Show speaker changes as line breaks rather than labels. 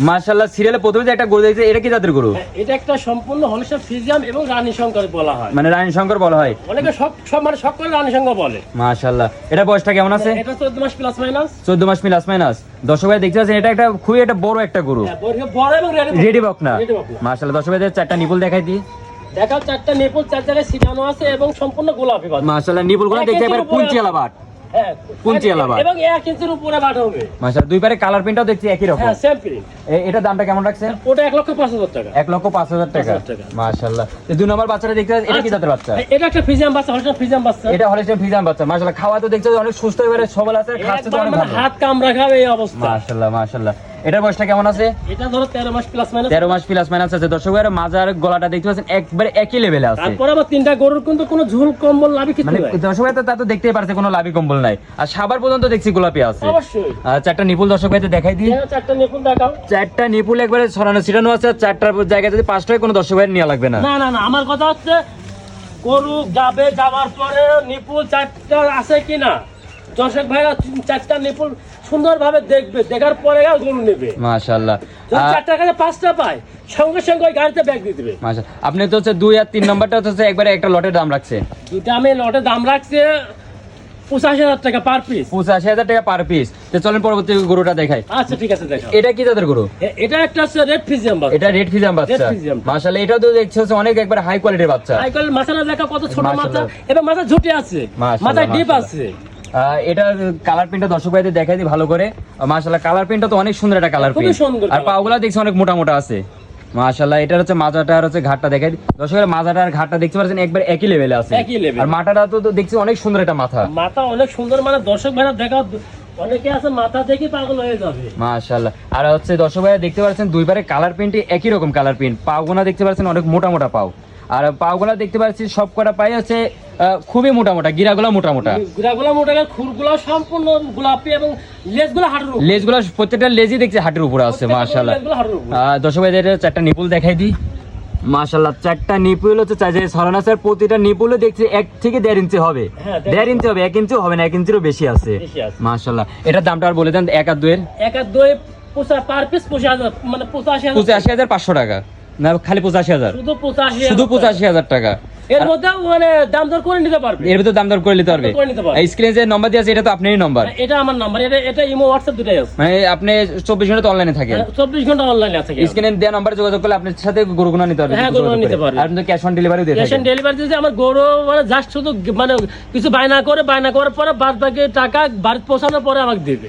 মাশাআল্লাহ সিরিয়ালে প্রথমে যে একটা গরু দেখছে এটা কি জাতের গরু?
এটা একটা সম্পূর্ণ হলস্টাইন ফ্রিজিয়ান এবং রানী শঙ্কর বলা হয়,
মানে রানী শঙ্কর বলা হয়,
অনেকে সব মানে সব করে রানী শঙ্কর বলে।
মাশাআল্লাহ এটা বয়সটা কেমন আছে?
এটা 14 মাস প্লাস মাইনাস।
14 মাস প্লাস মাইনাস। দর্শক ভাই দেখতে পাচ্ছেন এটা একটা খুবই একটা বড় একটা গরু,
বড় এবং
রেডি বকনা। মাশাআল্লাহ দর্শক ভাই চারটা নিপুল দেখাই দিই।
দেখাও, চারটা নিপুল চার জায়গায় ছিটানো আছে এবং সম্পূর্ণ গোলাপি বাট।
মাশাআল্লাহ নিপুলগুলো দেখতে একবার কুঞ্চিয়ালা বাট।
হ্যাঁ
কুঞ্চিয়ালা বাট
এবং 1 ইঞ্চির উপরে বাট হবে।
মাশাআল্লাহ দুই পারে কালার প্রিন্টটাও দেখছি একই রকম।
হ্যাঁ সেম প্রিন্ট।
এটা দামটা কেমন রাখছেন?
ওটা 1,05,000 টাকা।
1,05,000 টাকা। মাশাআল্লাহ এই দুই নম্বর বাচ্চাটা দেখতে পাচ্ছেন এটা কি জাতের বাচ্চা?
এটা একটা ফ্রিজিয়ান বাচ্চা, হলস্টাইন ফ্রিজিয়ান বাচ্চা।
এটা হলস্টাইন ফ্রিজিয়ান বাচ্চা। মাশাআল্লাহ খাওয়া তো দেখতে অনেক সুস্থ এবারে সবল আছে, খাচ্ছে তো অনেক ভালো।
হাত কামড়া খাবে এই অবস্থা।
মাশাআল্লাহ মাশাআল্লাহ এটার বয়সটা কেমন আছে?
এটা ধরো 13 মাস প্লাস মাইনাস।
13 মাস প্লাস মাইনাস আছে। দর্শক ভাইরা মাজার গলাটা দেখতে পাচ্ছেন একবারে একই লেভেলে আছে।
তারপর আবার তিনটা গরুর কিন্তু কোনো ঝুল কম্বল লাভি কিছু
মানে
নাই।
দর্শক ভাই তা তো দেখতেই পারছে কোনো লাভি কম্বল নাই, আর সাবার পর্যন্ত দেখছি গোলাপি আছে।
অবশ্যই।
চারটা নিপুল দর্শক ভাইতে দেখাই দিই।
চারটা নিপুল দেখাও।
চারটা নিপুল একবারে ছড়ানো ছিটানো আছে, চারটার জায়গায় যদি পাঁচটা হয় কোনো দর্শক ভাই নেওয়া লাগবে না।
না না না, আমার কথা হচ্ছে গরু যাবে, যাওয়ার পরে নিপুল চারটা আছে কিনা দর্শক ভাইরা চারটা নিপুল সুন্দরভাবে দেখবে, দেখার পরে গরু নেবে।
মাশাআল্লাহ
যদি চারটার কাছে পাঁচটা পায় সঙ্গে সঙ্গে ওই গাড়িতে ব্যাগ দিয়ে দিবে।
মাশাআল্লাহ আপনি তো হচ্ছে 2 আর 3 নাম্বারটা হচ্ছে একবারে একটা লটের দাম রাখছে।
দুটা আমি লটে দাম রাখছি 85,000 টাকা পার পিস।
85,000 টাকা পার পিস। তো চলেন পরবর্তী গরুটা দেখাই।
আচ্ছা ঠিক আছে দেখাও।
এটা কি জাতের গরু?
এটা একটা হচ্ছে রেড ফ্রিজিয়ান বাচ্চা।
এটা রেড ফিজিয়াম বাচ্চা। মাশাআল্লাহ এটা তো দেখছি হচ্ছে অনেক একবার হাই কোয়ালিটির বাচ্চা।
হাই কোয়ালিটির মাথাটা দেখা কত ছোট মাথা
মাশাআল্লাহ।
এবং মাথা ঝুটে আছে, মাথায় ডিপ আছে।
এটার কালার প্রিন্টটা দর্শক ভাইদের দেখাই দিই ভালো করে। মাশাআল্লাহ কালার প্রিন্টটা তো অনেক সুন্দর একটা কালার
খুবই
প্রিন্ট,
সুন্দর
আর পাগুলা দেখছি অনেক মোটা মোটা আছে। মাশাআল্লাহ এটা হচ্ছে মাজাটা আর হচ্ছে ঘাটটা দেখাই দিই। দর্শকের মাজাটা আর ঘাটটা দেখতে পাচ্ছেন একবার একই লেভেলে আছে,
একই level।
আর মাথাটা তো দেখছি অনেক সুন্দর একটা মাথা।
মাথা অনেক সুন্দর, মানে দর্শক ভাইরা দেখা অনেকে আছে মাথা দেখে পাগল হয়ে যাবে।
মাশাআল্লাহ আর হচ্ছে দর্শক ভাইরা দেখতে পাচ্ছেন দুই পারে কালার প্রিন্টই একই রকম কালার প্রিন্ট। পাগুনা দেখতে পাচ্ছেন অনেক মোটা মোটা পাও, আর পাগুলা দেখতে পাচ্ছি সব কটা পাই হচ্ছে খুবই মোটা মোটা, গিরাগুলা মোটা মোটা,
গিরাগুলা মোটা, খুরগুলা সম্পূর্ণ গোলাপি এবং লেজগুলা হাঁটুর উপর।
লেজগুলা প্রত্যেকটা লেজই দেখছি হাঁটুর উপরে আছে। মাশাআল্লাহ দর্শক ভাইদের চারটা নিপুল দেখাই দিই। মাশাআল্লাহ চারটা নিপুল হচ্ছে চাই যে ছড়ানো আছে, প্রতিটা নিপুলে দেখছি 1 থেকে 1.5 ইঞ্চি হবে। 1.5 ইঞ্চি হবে, 1 ইঞ্চিও হবে না, 1 ইঞ্চিরও বেশি আছে। মাশাআল্লাহ এটার দামটা আর বলে দেন। 1 আর 2 এর
1 আর 2 পার পিস 85,000, মানে
85,500 টাকা না, খালি 85,000,
শুধু 85,000,
শুধু 85,000 টাকা।
এর মধ্যে মানে দাম দর করে নিতে পারবে,
এর ভিতর দাম দর করে নিতে পারবে। এই স্ক্রিনে যে নাম্বার দেওয়া আছে এটা তো আপনারই নাম্বার?
এটা আমার নাম্বার, এটা ইমো হোয়াটসঅ্যাপ দুটাই আছে।
মানে আপনি 24 ঘন্টা অনলাইনে থাকেন?
24 ঘন্টা অনলাইনে আছে।
স্ক্রিনে দেওয়া নাম্বারে যোগাযোগ করলে আপনার সাথে গরুগুনা নিতে পারবে।
হ্যাঁ গরু নিতে পারবে।
আর আপনি ক্যাশ অন ডেলিভারি দিয়ে থাকেন?
ক্যাশ অন ডেলিভারি দিতে আমার গরু মানে জাস্ট শুধু মানে কিছু বায়না করার পরে বাদ বাকি টাকা বাড়ি পৌঁছানোর পরে আমাকে দিবে।